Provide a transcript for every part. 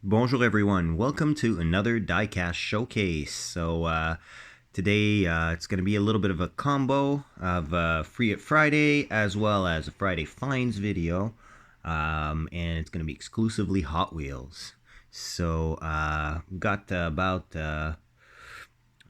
Bonjour everyone, welcome to another diecast showcase. Today it's going to be a little bit of a combo of Free It Friday as well as a Friday Finds video, and it's going to be exclusively Hot Wheels. Got about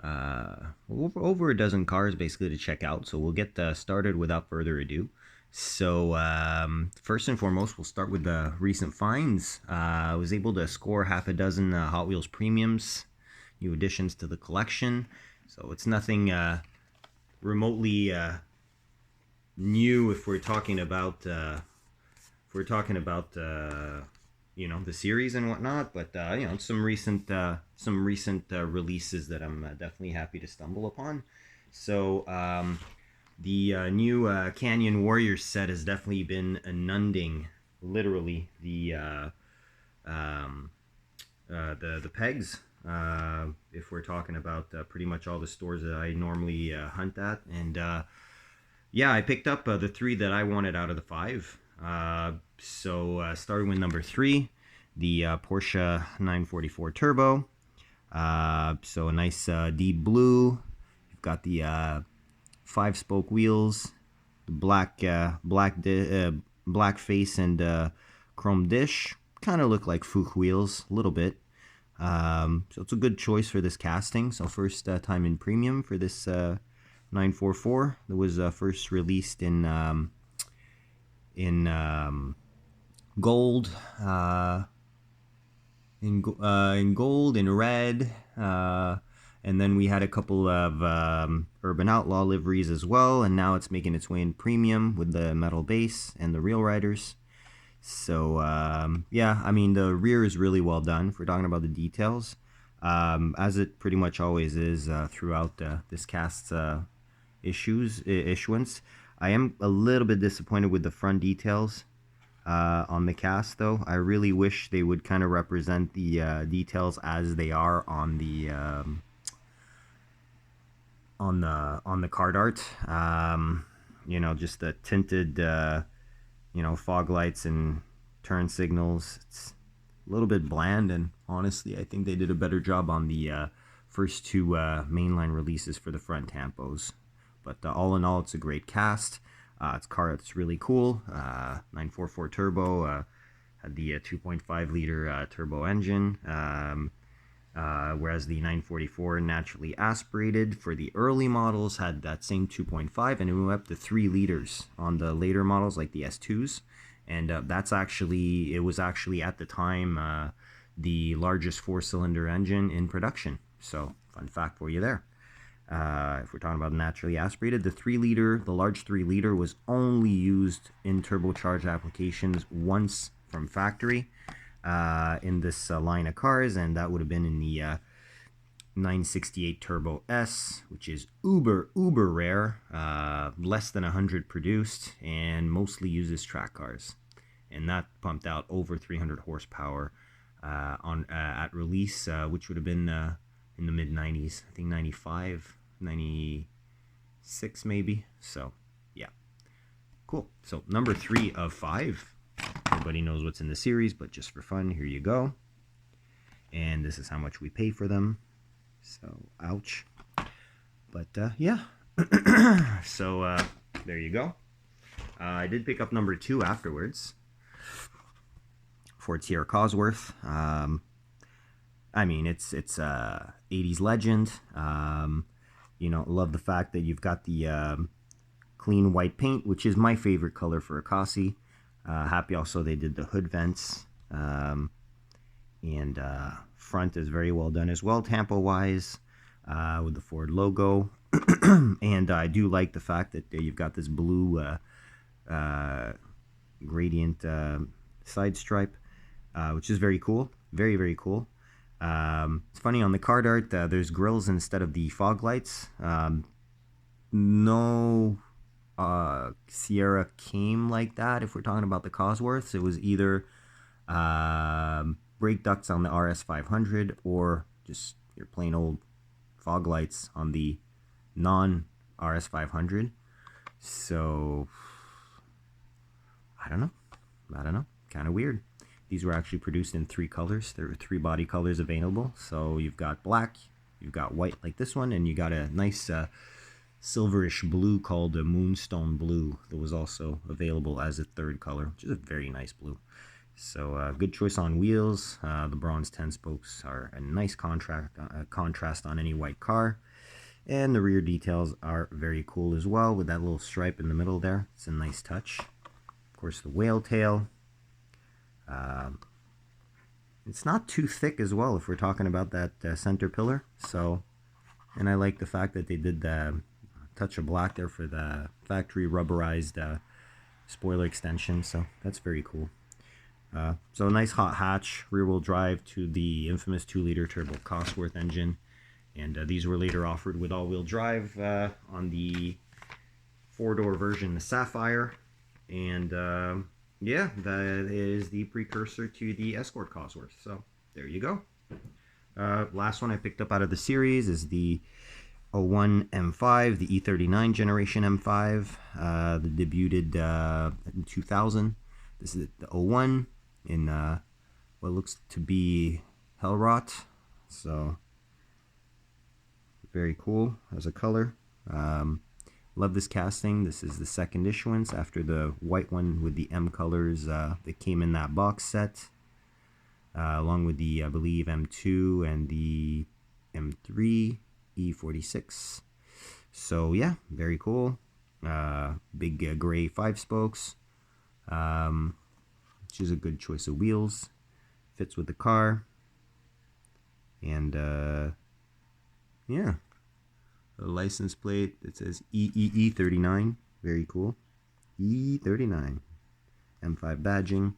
over a dozen cars basically to check out, so we'll get started without further ado. First and foremost, we'll start with the recent finds. I was able to score half a dozen Hot Wheels premiums, new additions to the collection. So it's nothing remotely new if we're talking about the series and whatnot. But some recent releases that I'm definitely happy to stumble upon. The new Canyon Warriors set has definitely been inundating, literally, the pegs. If we're talking about pretty much all the stores that I normally hunt at, and yeah, I picked up the three that I wanted out of the five. Starting with number 3, the Porsche 944 Turbo. So a nice deep blue. You've got the 5-spoke wheels, the black face and chrome dish. Kind of look like Fuchs wheels a little bit. So it's a good choice for this casting. So first time in premium for this 944. It was first released in gold, in gold, in red. And then we had a couple of Urban Outlaw liveries as well, and now it's making its way in premium with the metal base and the Real Riders. Yeah, I mean, the rear is really well done if we're talking about the details, as it pretty much always is throughout this cast's issuance. I am a little bit disappointed with the front details on the cast, though. I really wish they would kind of represent the details as they are on the card art. Just the tinted fog lights and turn signals. It's a little bit bland, and honestly I think they did a better job on the first two mainline releases for the front tampos. But all in all, it's a great cast. It's a car that's really cool. 944 turbo, had the 2.5 liter turbo engine, whereas the 944 naturally aspirated for the early models had that same 2.5, and it went up to 3 liters on the later models like the S2s. And it was actually at the time the largest 4-cylinder engine in production. So fun fact for you there. If we're talking about naturally aspirated, the large 3 liter was only used in turbocharged applications once from factory in this line of cars, and that would have been in the 968 Turbo S, which is uber rare, less than 100 produced, and mostly uses track cars. And that pumped out over 300 horsepower at release, which would have been in the mid 90s. I think 95, 96 maybe. So yeah, cool. So number 3 of 5. Nobody knows what's in the series, but just for fun, here you go. And this is how much we pay for them. So ouch. But yeah. So there you go. I did pick up number 2 afterwards. Ford Sierra Cosworth. I mean, it's 80s legend. Love the fact that you've got the clean white paint, which is my favorite color for a Cossie. Happy also they did the hood vents. And front is very well done as well, tampo wise, with the Ford logo. And I do like the fact that you've got this blue gradient side stripe, which is very cool. Very cool. It's funny, on the card art, there's grills instead of the fog lights. No Sierra came like that. If we're talking about the Cosworths, it was either brake ducts on the RS500 or just your plain old fog lights on the non-RS500. So I don't know, kind of weird. These were actually produced in 3 colors. There were 3 body colors available. So you've got black, you've got white like this one, and you got a nice silverish blue called a moonstone blue that was also available as a 3rd color, which is a very nice blue. So good choice on wheels. The bronze 10 spokes are a nice contrast on any white car. And the rear details are very cool as well with that little stripe in the middle there. It's a nice touch. Of course, the whale tail. It's not too thick as well if we're talking about that center pillar. So, and I like the fact that they did the touch of black there for the factory rubberized spoiler extension. So that's very cool. So a nice hot hatch, rear-wheel drive to the infamous 2-liter turbo Cosworth engine. And these were later offered with all-wheel drive on the 4-door version, the Sapphire. And yeah, that is the precursor to the Escort Cosworth. So there you go. Last one I picked up out of the series is the 01 M5, the E39 generation M5. That debuted in 2000. This is the 01 in what looks to be Hellrot. So very cool as a color. Love this casting. This is the 2nd issuance after the white one with the M colors that came in that box set, along with the, I believe, M2 and the M3 E46. So yeah, very cool. Big gray 5 spokes, which is a good choice of wheels. Fits with the car. And yeah, a license plate that says EEE39. Very cool. E39. M5 badging.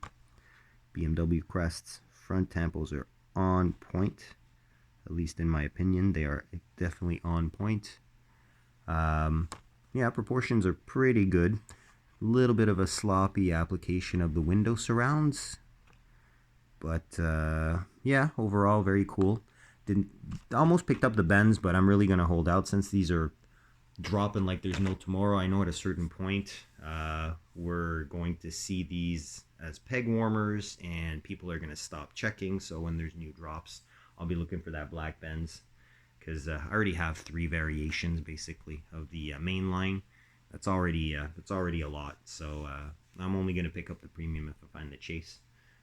BMW crests. Front tampos are on point. At least in my opinion, they are definitely on point. Yeah, proportions are pretty good. A little bit of a sloppy application of the window surrounds. But yeah, overall very cool. Didn't almost picked up the bends, but I'm really gonna hold out since these are dropping like there's no tomorrow. I know at a certain point we're going to see these as peg warmers, and people are gonna stop checking. So when there's new drops, I'll be looking for that black bends, because I already have 3 variations basically of the main line. That's already a lot. So I'm only gonna pick up the premium if I find the chase.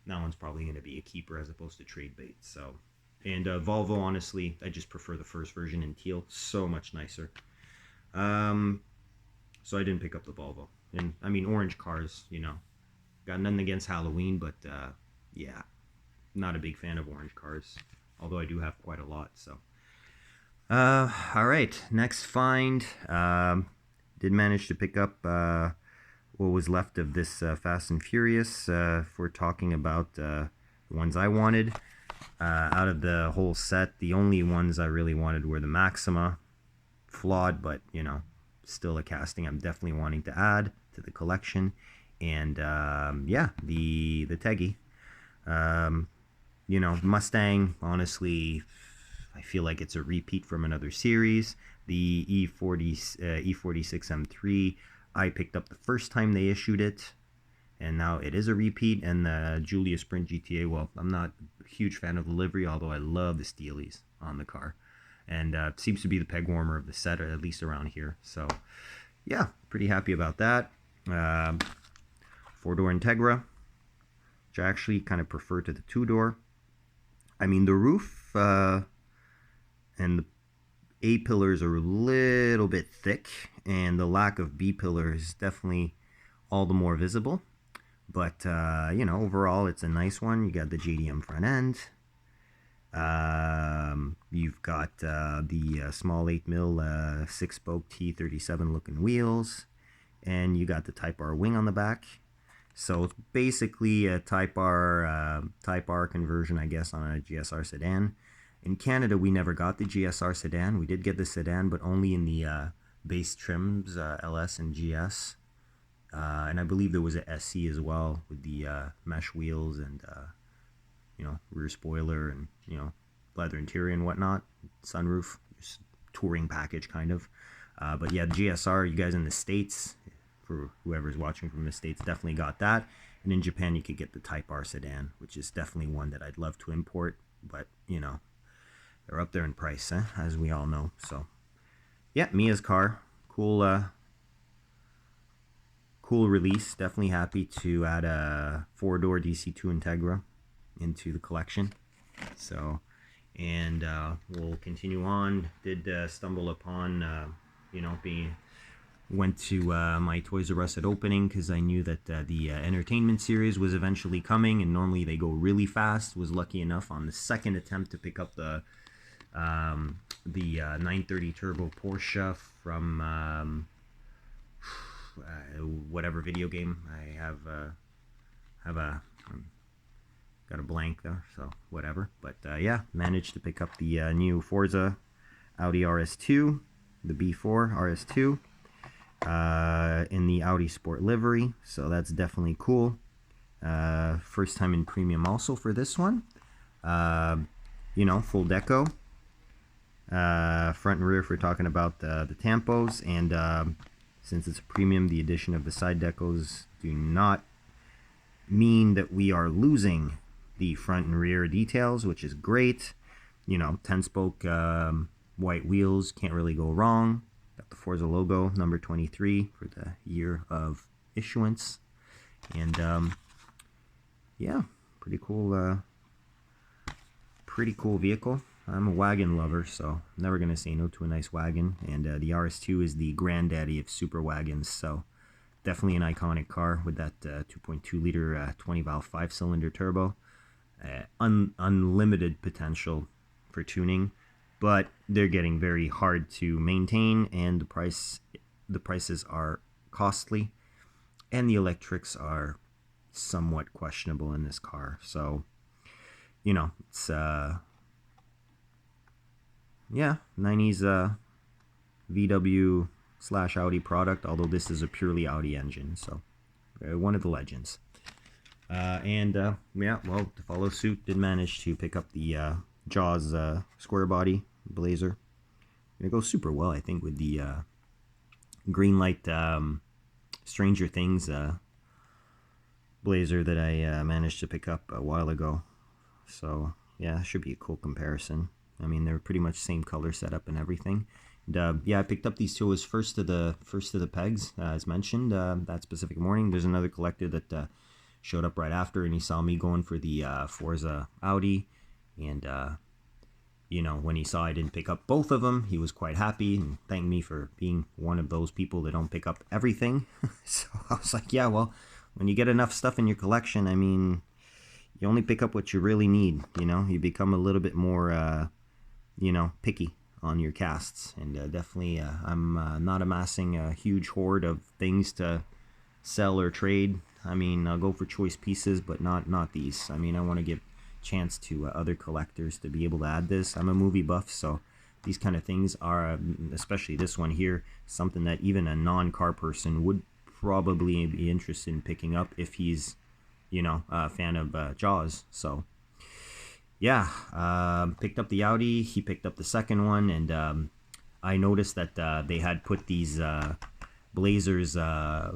That one's probably gonna be a keeper as opposed to trade bait. So. And Volvo, honestly, I just prefer the first version in teal. So much nicer. So I didn't pick up the Volvo. And, I mean, orange cars, you know. Got nothing against Halloween, but, yeah. Not a big fan of orange cars. Although I do have quite a lot, so. Alright, next find. Did manage to pick up what was left of this Fast and Furious. If we're talking about the ones I wanted. Out of the whole set, the only ones I really wanted were the Maxima. Flawed, but, you know, still a casting I'm definitely wanting to add to the collection. And, yeah, the Teggy. You know, Mustang, honestly, I feel like it's a repeat from another series. The E46 M3, I picked up the first time they issued it. And now it is a repeat. And the Julia Sprint GTA, well, I'm not a huge fan of the livery, although I love the Steelies on the car. And it seems to be the peg warmer of the set, or at least around here. So, yeah, pretty happy about that. 4-door Integra, which I actually kind of prefer to the 2-door. I mean, the roof and the A-pillars are a little bit thick, and the lack of B-pillar is definitely all the more visible. But, you know, overall, it's a nice one. You got the JDM front end. You've got the small 8mm 6-spoke T37 looking wheels. And you got the Type R wing on the back. So it's basically a Type R conversion, I guess, on a GSR sedan. In Canada, we never got the GSR sedan. We did get the sedan, but only in the base trims, LS and GS. And I believe there was a SC as well with the mesh wheels and, you know, rear spoiler and, you know, leather interior and whatnot. Sunroof, just touring package kind of. But yeah, the GSR, you guys in the States, for whoever's watching from the States, definitely got that. And in Japan, you could get the Type R sedan, which is definitely one that I'd love to import. But, you know, they're up there in price, as we all know. So, yeah, Mia's car. Cool, cool release. Definitely happy to add a 4-door DC2 Integra into the collection. So, and we'll continue on. Did stumble upon, went to my Toys R Us at opening because I knew that the entertainment series was eventually coming, and normally they go really fast. Was lucky enough on the second attempt to pick up the 930 Turbo Porsche from whatever video game. I have got a blank there, so whatever. But yeah, managed to pick up the new Forza Audi RS2, the B4 RS2, in the Audi Sport livery, so that's definitely cool. First time in premium also for this one. You know, full deco. Front and rear if we're talking about the tampos, and since it's a premium, the addition of the side decos do not mean that we are losing the front and rear details, which is great. You know, 10-spoke white wheels, can't really go wrong. Got the Forza logo, number 23 for the year of issuance. And yeah, pretty cool vehicle. I'm a wagon lover, so I'm never gonna say no to a nice wagon. And the RS2 is the granddaddy of super wagons, so definitely an iconic car with that 2.2 liter 20 valve 5-cylinder turbo. Unlimited potential for tuning, but they're getting very hard to maintain, and the prices are costly, and the electrics are somewhat questionable in this car. So, you know, it's yeah, 90s VW / Audi product, although this is a purely Audi engine, so one of the legends. Yeah, well, to follow suit, did manage to pick up the Jaws square body Blazer. It goes super well, I think, with the green light Stranger Things Blazer that I managed to pick up a while ago. So yeah, should be a cool comparison. I mean, they're pretty much same color setup and everything. And, yeah, I picked up these two as first to the pegs, as mentioned, that specific morning. There's another collector that showed up right after, and he saw me going for the Forza Audi, and you know, when he saw I didn't pick up both of them, he was quite happy and thanked me for being one of those people that don't pick up everything. So I was like, yeah, well, when you get enough stuff in your collection, I mean, you only pick up what you really need. You know, you become a little bit more you know, picky on your casts. And definitely I'm not amassing a huge hoard of things to sell or trade. I mean, I'll go for choice pieces, but not these. I mean, I want to give chance to other collectors to be able to add this. I'm a movie buff, so these kind of things are, especially this one here, something that even a non-car person would probably be interested in picking up if he's, you know, a fan of Jaws. So yeah, picked up the Audi. He picked up the second one, and I noticed that they had put these Blazers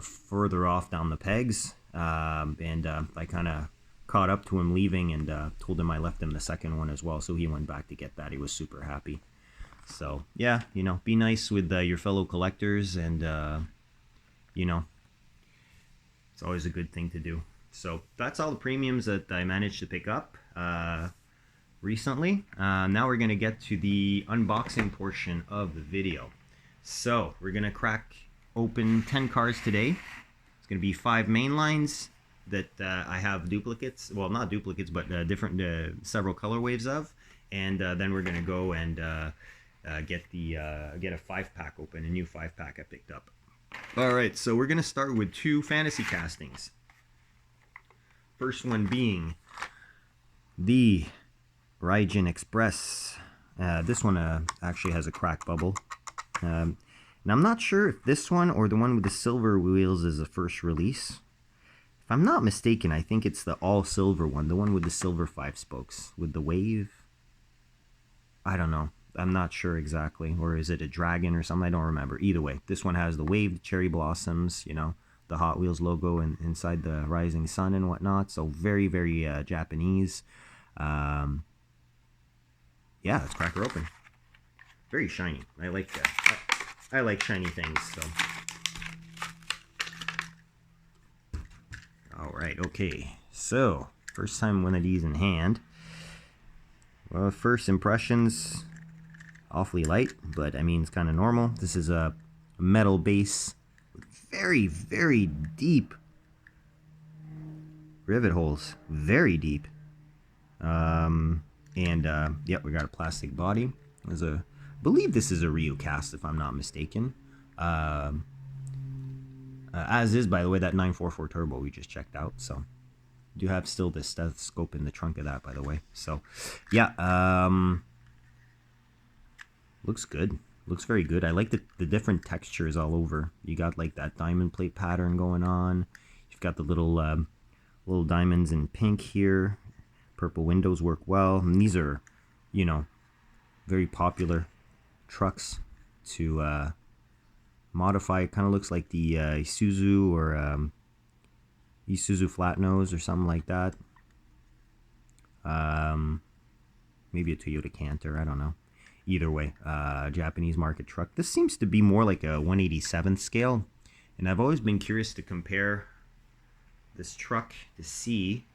further off down the pegs, and I kind of caught up to him leaving, and told him I left him the second one as well, so he went back to get that. He was super happy. So yeah, you know, be nice with your fellow collectors, and you know, it's always a good thing to do. So that's all the premiums that I managed to pick up recently. Now we're going to get to the unboxing portion of the video. So we're going to crack open 10 cars today. It's going to be 5 mainlines that I have duplicates, well, not duplicates, but different several color waves of, and then we're going to go and get a 5-pack open, a new 5-pack I picked up. All right, so we're going to start with 2 fantasy castings. First one being the Raijin Express. This one actually has a crack bubble. And I'm not sure if this one or the one with the silver wheels is the first release. If I'm not mistaken, I think it's the all silver one, the one with the silver 5 spokes with the wave. I don't know. I'm not sure exactly. Or is it a dragon or something? I don't remember. Either way, this one has the wave, the cherry blossoms, you know, the Hot Wheels logo inside the rising sun and whatnot. So very, very Japanese. Yeah, let's crack her open. Very shiny. I like that. I like shiny things. So. All right. Okay. So first time one of these in hand. Well, first impressions, awfully light, but I mean it's kind of normal. This is a metal base with very, very deep rivet holes. Very deep. Yep, we got a plastic body. I believe this is a Ryu cast, if I'm not mistaken. As is, by the way, that 944 turbo we just checked out. So, do have still this stethoscope in the trunk of that, by the way. So, yeah, looks good. Looks very good. I like the different textures all over. You got like that diamond plate pattern going on. You've got the little diamonds in pink here. Purple windows work well. And these are, you know, very popular trucks to modify. It kind of looks like the Isuzu or Isuzu flat nose or something like that. Maybe a Toyota Canter. I don't know. Either way, Japanese market truck. This seems to be more like a 1/87th scale, and I've always been curious to compare this truck to see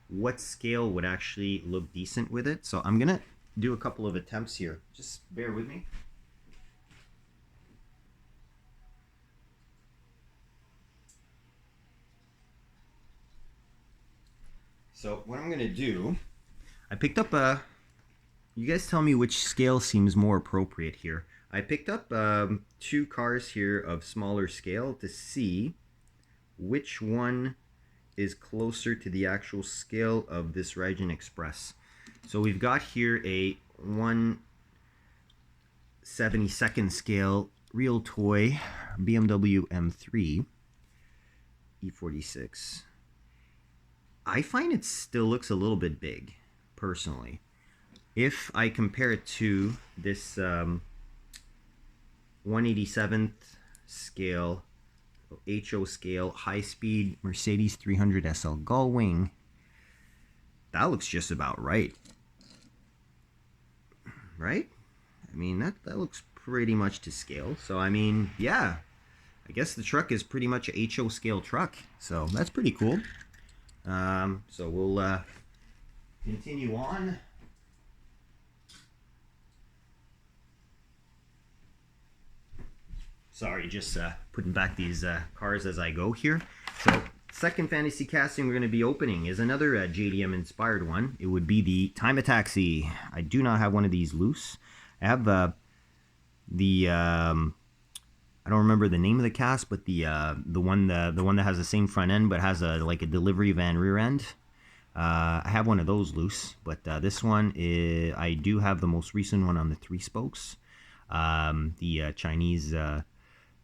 what scale would actually look decent with it. So I'm gonna do a couple of attempts here. Just bear with me. So what I'm gonna do, I picked up a. You guys tell me which scale seems more appropriate here. I picked up two cars here of smaller scale to see which one is closer to the actual scale of this Raijin Express. So we've got here a 1/72nd scale real toy BMW M3 E46. I find it still looks a little bit big, personally. If I compare it to this 1/87th scale, HO scale, high-speed Mercedes 300 SL Gullwing, that looks just about right. Right? I mean, that looks pretty much to scale. So, I mean, yeah. I guess the truck is pretty much a HO scale truck. So, that's pretty cool. So, we'll continue on. Sorry, just putting back these cars as I go here. So, second fantasy casting we're going to be opening is another JDM inspired one. It would be the Time of Taxi. I do not have one of these loose. I have I don't remember the name of the cast, but the one that has the same front end but has like a delivery van rear end. I have one of those loose, but this one is, I do have the most recent one on the 3 spokes. The Chinese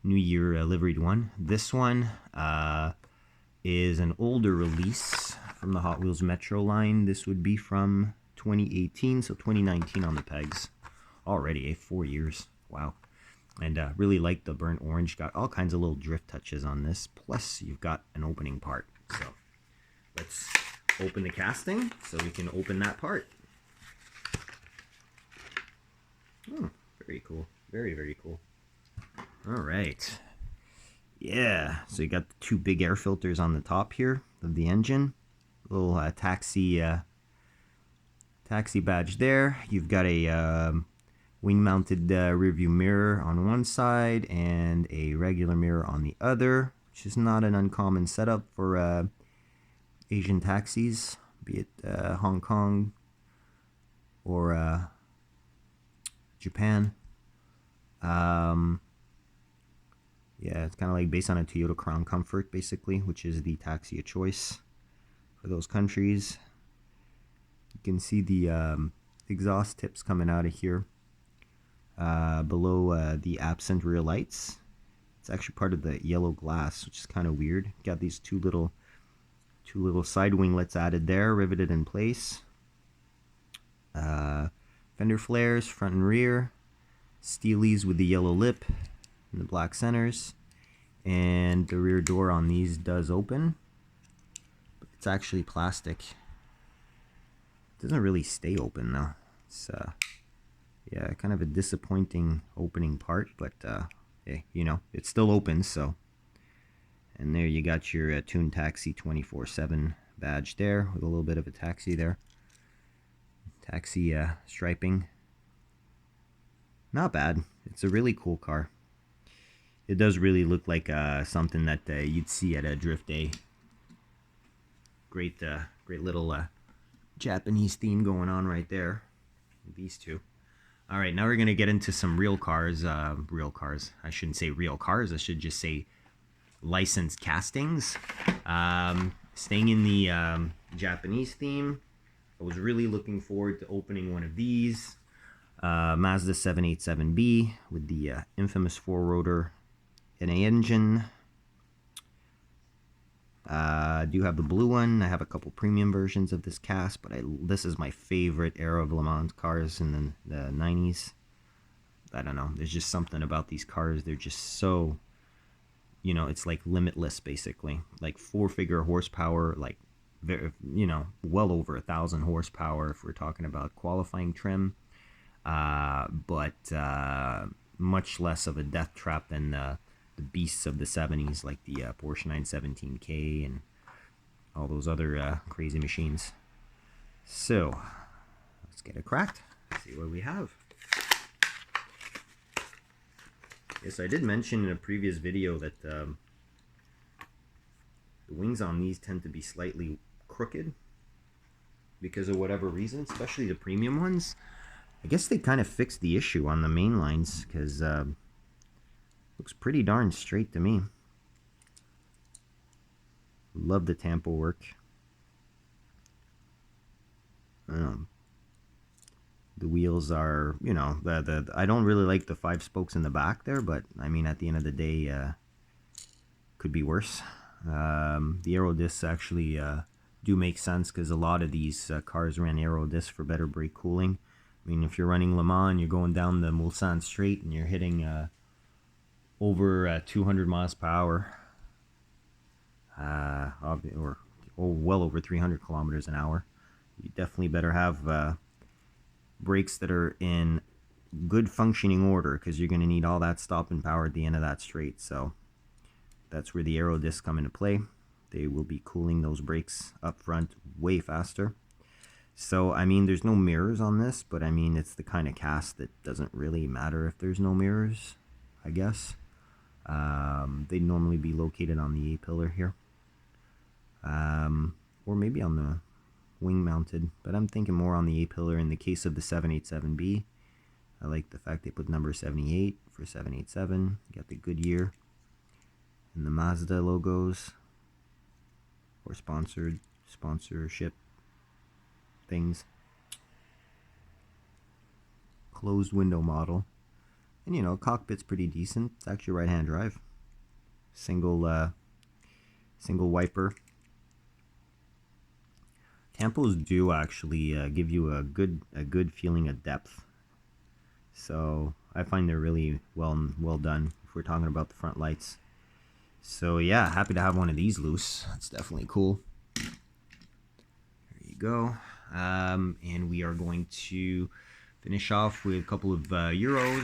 New Year liveried one. This one is an older release from the Hot Wheels Metro line. This would be from 2018, so 2019 on the pegs. Already, 4 years. Wow. And really like the burnt orange. Got all kinds of little drift touches on this. Plus, you've got an opening part. So, let's open the casting so we can open that part. Oh, very cool. Very, very cool. All right. Yeah, so you got the 2 big air filters on the top here of the engine. Little taxi badge there. You've got a wing-mounted rearview mirror on one side and a regular mirror on the other, which is not an uncommon setup for Asian taxis, be it Hong Kong or Japan. Yeah, it's kind of like based on a Toyota Crown Comfort, basically, which is the taxi of choice for those countries. You can see the exhaust tips coming out of here below the absent rear lights. It's actually part of the yellow glass, which is kind of weird. Got these two little side winglets added there, riveted in place. Fender flares, front and rear. Steelies with the yellow lip and the black centers. And the rear door on these does open. It's actually plastic. It doesn't really stay open though. It's yeah, kind of a disappointing opening part, but hey, you know, it still opens. So, and there you got your Toon Taxi 24/7 badge there with a little bit of a taxi there. Taxi striping. Not bad. It's a really cool car. It does really look like something that you'd see at a drift day. Great, great little Japanese theme going on right there. These two. All right, now we're gonna get into some real cars. Real cars. I shouldn't say real cars. I should just say licensed castings. Staying in the Japanese theme, I was really looking forward to opening one of these. Mazda 787B with the infamous four-rotor NA engine. I do have the blue one. I have a couple premium versions of this cast, but this is my favorite era of Le Mans cars in the 90s. I don't know. There's just something about these cars. They're just so, you know, it's like limitless, basically. Like four-figure horsepower, like, you know, well over 1,000 horsepower if we're talking about qualifying trim. But much less of a death trap than the beasts of the 70s, like the Porsche 917K and all those other crazy machines. So let's get it cracked. See what we have. Yes, I did mention in a previous video that the wings on these tend to be slightly crooked because of whatever reason, especially the premium ones. I guess they kind of fixed the issue on the main lines because looks pretty darn straight to me. Love the tampo work. The wheels are, you know, I don't really like the 5 spokes in the back there, but I mean, at the end of the day, could be worse. The aero discs actually do make sense because a lot of these cars ran aero discs for better brake cooling. I mean, if you're running Le Mans, you're going down the Mulsanne straight and you're hitting over 200 miles per hour, or well over 300 kilometers an hour. You definitely better have brakes that are in good functioning order because you're going to need all that stopping power at the end of that straight. So that's where the aero discs come into play. They will be cooling those brakes up front way faster. So, I mean, there's no mirrors on this, but I mean, it's the kind of cast that doesn't really matter if there's no mirrors, I guess. They'd normally be located on the A-pillar here. Or maybe on the wing mounted, but I'm thinking more on the A-pillar in the case of the 787B. I like the fact they put number 78 for 787. You got the Goodyear and the Mazda logos or sponsorship things. Closed window model. And you know, cockpit's pretty decent. It's actually right-hand drive. Single wiper. Tampos do actually give you a good feeling of depth. So I find they're really well done if we're talking about the front lights. So yeah, happy to have one of these loose. That's definitely cool. There you go. And we are going to finish off with a couple of Euro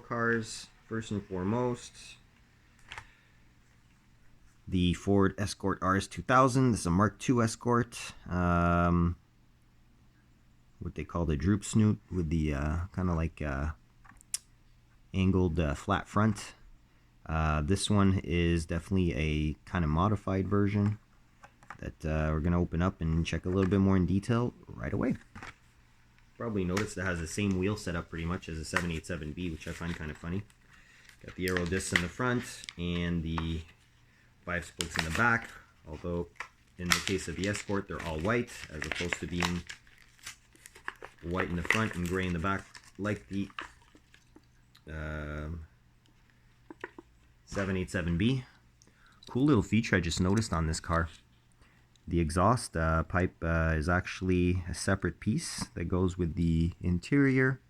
cars. First and foremost, the Ford Escort RS2000. This is a Mark II Escort. What they call the droop snoot with the kind of like angled flat front. This one is definitely a kind of modified version that we're going to open up and check a little bit more in detail right away. Probably noticed it has the same wheel setup pretty much as a 787B, which I find kind of funny. Got the aero discs in the front and the 5 spokes in the back, although in the case of the Escort they're all white as opposed to being white in the front and gray in the back like the 787B. Cool little feature I just noticed on this car. The exhaust pipe is actually a separate piece that goes with the interior,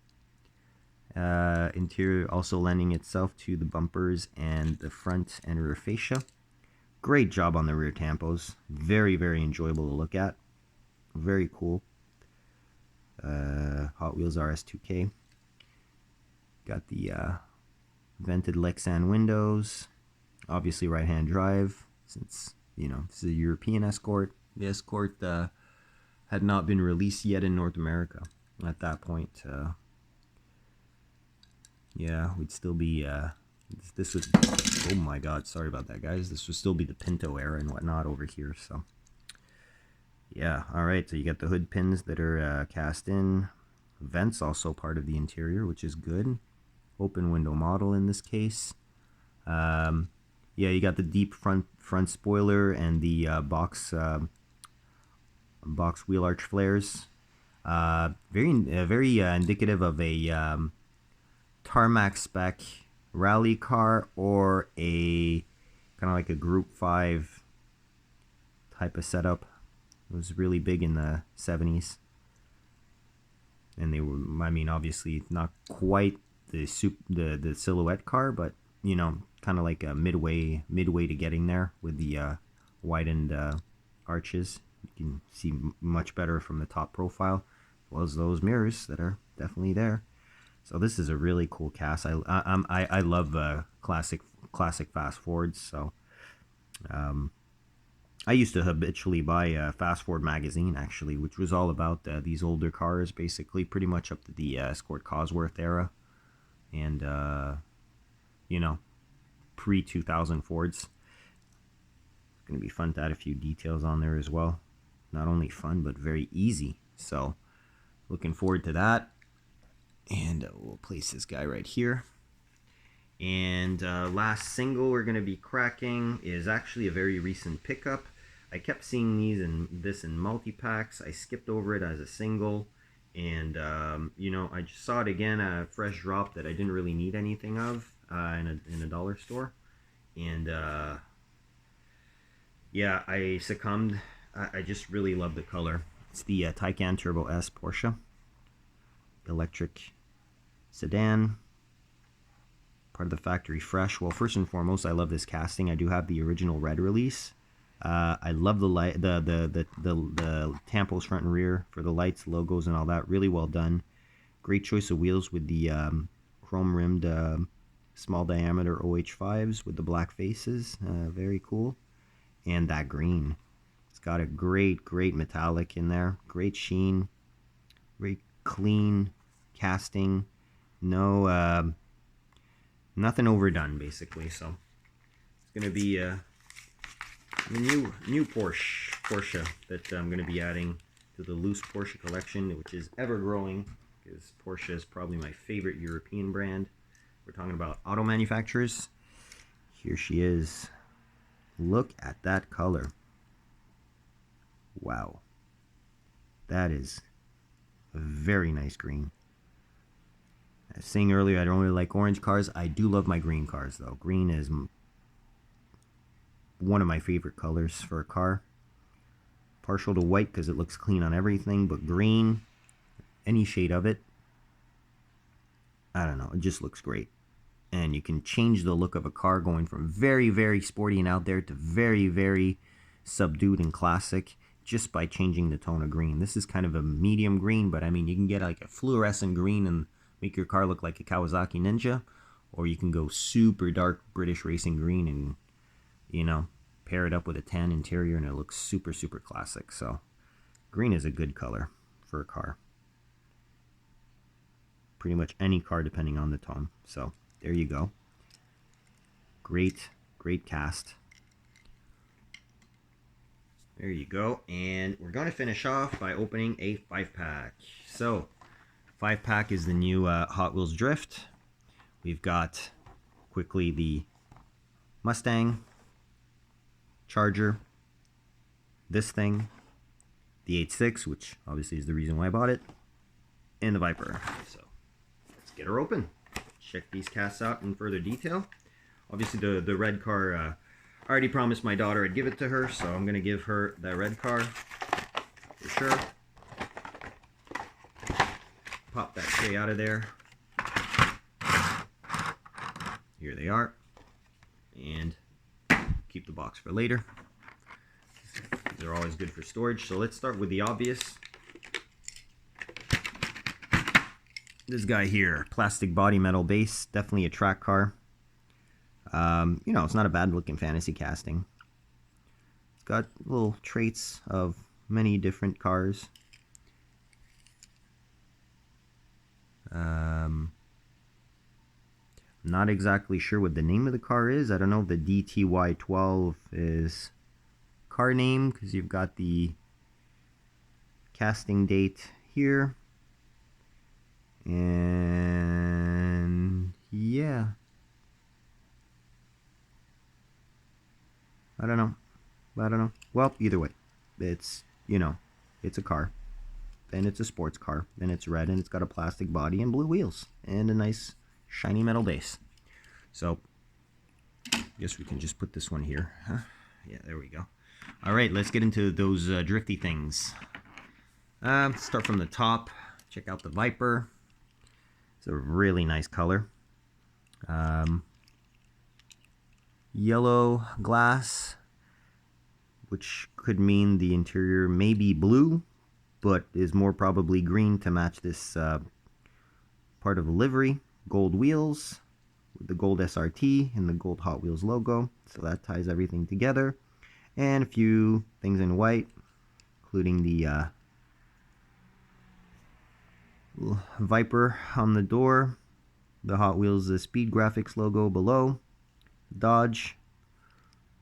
Interior also lending itself to the bumpers and the front and rear fascia. Great job on the rear tampos. Very, very enjoyable to look at. Very cool. Hot Wheels RS2K. Got the vented Lexan windows. Obviously right-hand drive, since, you know, this is a European Escort. The Escort had not been released yet in North America at that point. Yeah, we'd still be, this would, oh my god, sorry about that, guys. This would still be the Pinto era and whatnot over here, so. Yeah, alright, so you got the hood pins that are cast in. Vents also part of the interior, which is good. Open window model in this case. Yeah, you got the deep front spoiler and the box wheel arch flares. Very indicative of a tarmac spec rally car or a kind of like a Group 5 type of setup. It was really big in the 70s. And they were, I mean, obviously not quite the silhouette car, but, you know, kind of like a midway to getting there with the widened arches. You can see much better from the top profile, as well as those mirrors that are definitely there. So this is a really cool cast. I love classic fast forwards. So I used to habitually buy Fast Forward magazine, actually, which was all about these older cars, basically pretty much up to the Escort Cosworth era, and you know, pre-2000 Fords. It's going to be fun to add a few details on there as well. Not only fun, but very easy. So looking forward to that. And we'll place this guy right here. And last single we're going to be cracking is actually a very recent pickup. I kept seeing this in multi-packs. I skipped over it as a single. And, you know, I just saw it again, a fresh drop that I didn't really need anything of in a dollar store. And, yeah, I succumbed. I just really love the color. It's the Taycan Turbo S Porsche electric sedan. Part of the factory fresh. Well, first and foremost, I love this casting. I do have the original red release. I love the light, the tampos front and rear for the lights, logos, and all that. Really well done. Great choice of wheels with the chrome rimmed small diameter OH5s with the black faces. Very cool. And that green. It's got a great metallic in there. Great sheen. Very clean casting. No, nothing overdone, basically. So it's gonna be the new Porsche that I'm gonna be adding to the loose Porsche collection, which is ever growing, because Porsche is probably my favorite European brand. We're talking about auto manufacturers. Here she is. Look at that color. Wow, that is a very nice green. I was saying earlier, I don't really like orange cars. I do love my green cars, though. Green is one of my favorite colors for a car. Partial to white because it looks clean on everything, but green, any shade of it, I don't know, it just looks great. And you can change the look of a car going from very sporty and out there to very subdued and classic just by changing the tone of green. This is kind of a medium green, but I mean, you can get like a fluorescent green and make your car look like a Kawasaki Ninja, or you can go super dark British racing green and, you know, pair it up with a tan interior and it looks super classic. So green is a good color for a car. Pretty much any car depending on the tone. So there you go. Great cast. There you go. And we're going to finish off by opening a 5-pack. So 5-pack is the new Hot Wheels Drift. We've got quickly the Mustang, Charger, this thing, the 8.6, which obviously is the reason why I bought it, and the Viper. So let's get her open. Check these casts out in further detail. Obviously the red car, I already promised my daughter I'd give it to her, so I'm going to give her that red car for sure. Pop that tray out of there. here they are. And keep the box for later. They're always good for storage. So let's start with the obvious. This guy here, plastic body, metal base, definitely a track car. You know, it's not a bad looking fantasy casting. It's got little traits of many different cars. Not exactly sure what the name of the car is. I don't know if the DTY12 is car name, because you've got the casting date here. And yeah, I don't know. Well, either way, it's, you know, it's a car. Then it's a sports car. Then it's red and it's got a plastic body and blue wheels and a nice shiny metal base. So I guess we can just put this one here. Huh? Yeah, there we go. All right, let's get into those drifty things. Start from the top. Check out the Viper. It's a really nice color. Yellow glass, which could mean the interior may be blue, but is more probably green to match this part of the livery. Gold wheels with the gold SRT and the gold Hot Wheels logo, so that ties everything together. And a few things in white, including the Viper on the door, the Hot Wheels Speed Graphics logo below, Dodge.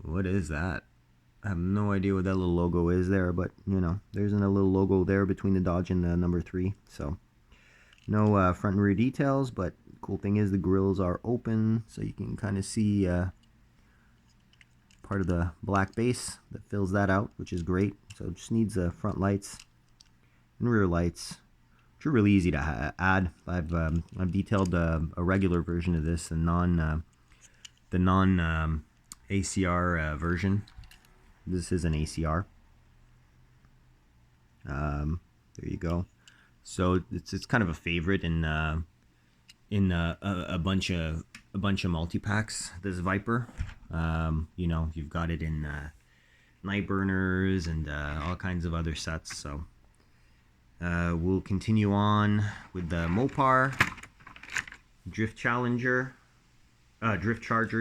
What is that? I have no idea what that little logo is there, but you know, there's a little logo there between the Dodge and the number 3. So no front and rear details, but cool thing is the grills are open, so you can kind of see part of the black base that fills that out, which is great. So it just needs front lights and rear lights, which are really easy to add. I've detailed a regular version of this, the non ACR version. This is an ACR. There you go. So it's kind of a favorite in a bunch of multi packs. This Viper, you know, you've got it in Night Burners and all kinds of other sets. So we'll continue on with the Mopar Drift Charger.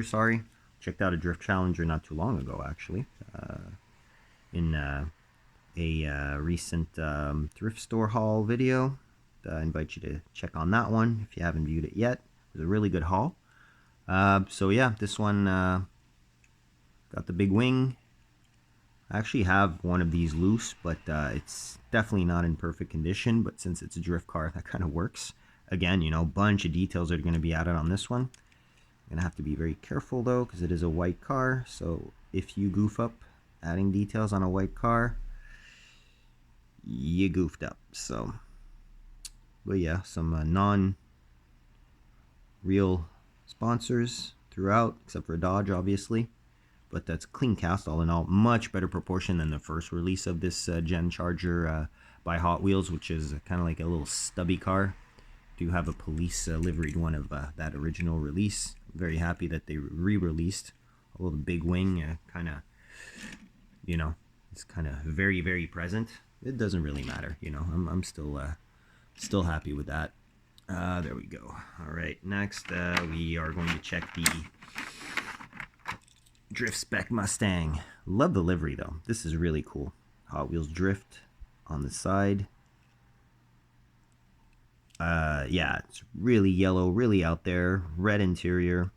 Sorry, checked out a Drift Challenger not too long ago, actually, in a recent thrift store haul video. I invite you to check on that one if you haven't viewed it yet. It was a really good haul. So yeah, this one got the big wing. I actually have one of these loose, but it's definitely not in perfect condition. But since it's a drift car, that kind of works. Again, you know, a bunch of details are going to be added on this one. I'm gonna have to be very careful though, because it is a white car. So if you goof up adding details on a white car, you goofed up. So, but yeah, some non-real sponsors throughout, except for Dodge, obviously. But that's clean cast all in all. Much better proportion than the first release of this Gen Charger by Hot Wheels, which is kind of like a little stubby car. Do have a police liveried one of that original release. Very happy that they re-released. Although the big wing kind of, you know, it's kind of very, very present. It doesn't really matter, you know. I'm still happy with that. There we go. All right, next we are going to check the Drift Spec Mustang. Love the livery though. This is really cool. Hot Wheels Drift on the side. Yeah, it's really yellow, really out there. Red interior.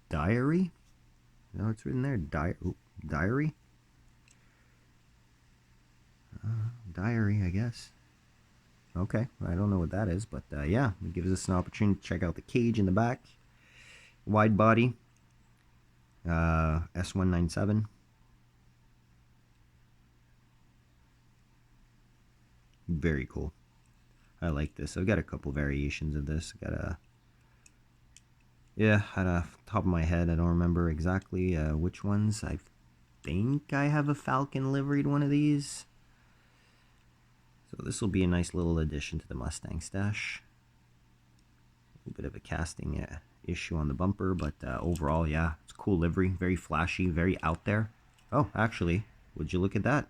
Diary? No, it's written there. Diary? Diary, I guess. Okay, I don't know what that is, but yeah, it gives us an opportunity to check out the cage in the back. Wide body. S197. Very cool. I like this. I've got a couple variations of this. Got a, yeah, at the top of my head, I don't remember exactly which ones. I think I have a Falcon liveried one of these. So this will be a nice little addition to the Mustang stash. little bit of a casting issue on the bumper, but overall, yeah, it's a cool livery, very flashy, very out there. Oh, actually, would you look at that?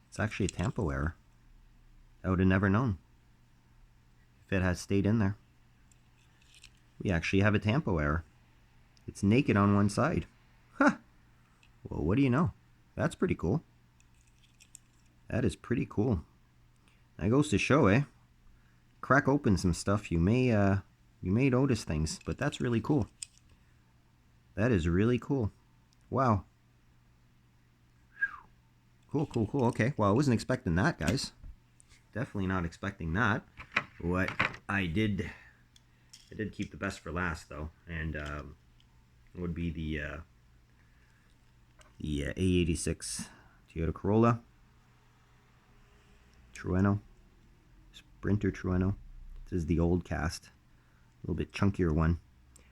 It's actually a tampo error. I would have never known if it had stayed in there. We actually have a tampo error. It's naked on one side. Huh. Well, what do you know? That's pretty cool. That is pretty cool. That goes to show, eh? Crack open some stuff, you may notice things, but that's really cool. That is really cool. Wow. Cool, cool, cool. Okay, well, I wasn't expecting that, guys. Definitely not expecting that. What I did keep the best for last, though, and would be the A86 Toyota Corolla Trueno, Sprinter Trueno. This is the old cast, a little bit chunkier one.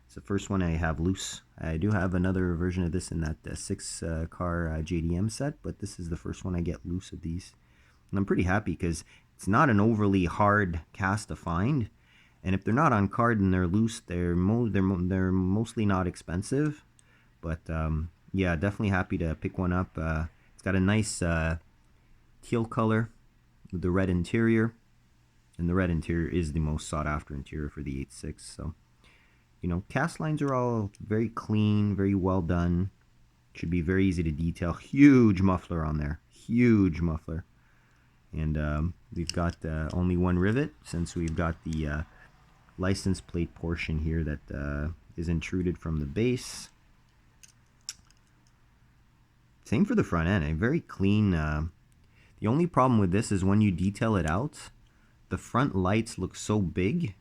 It's the first one I have loose. I do have another version of this in that 6-car JDM set, but this is the first one I get loose of these. And I'm pretty happy because it's not an overly hard cast to find. And if they're not on card and they're loose, they're mostly not expensive. But yeah, definitely happy to pick one up. It's got a nice teal color with the red interior. And the red interior is the most sought after interior for the 8.6. So, you know, cast lines are all very clean, very well done. Should be very easy to detail. Huge muffler on there. Huge muffler. And we've got only one rivet, since we've got the license plate portion here that is intruded from the base. Same for the front end. A very clean. The only problem with this is when you detail it out, the front lights look so big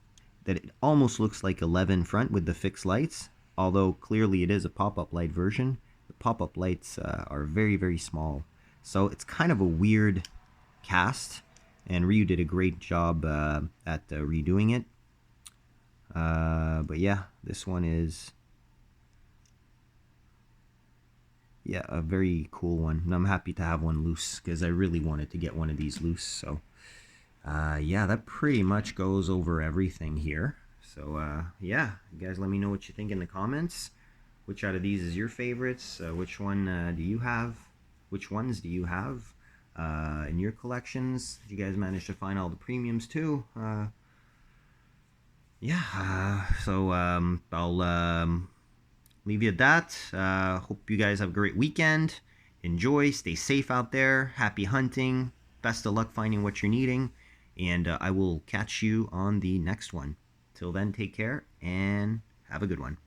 that it almost looks like 11 front with the fixed lights, although clearly it is a pop-up light version. The pop-up lights are very, very small. So it's kind of a weird cast, and Ryu did a great job at redoing it. But yeah, this one is a very cool one, and I'm happy to have one loose because I really wanted to get one of these loose. So yeah, that pretty much goes over everything here. So yeah, you guys let me know what you think in the comments. Which out of these is your favorites? Which one do you have? Which ones do you have in your collections? Did you guys manage to find all the premiums too? Yeah, so I'll leave you at that. Hope you guys have a great weekend. Enjoy, stay safe out there. Happy hunting. Best of luck finding what you're needing. And I will catch you on the next one. Till then, take care and have a good one.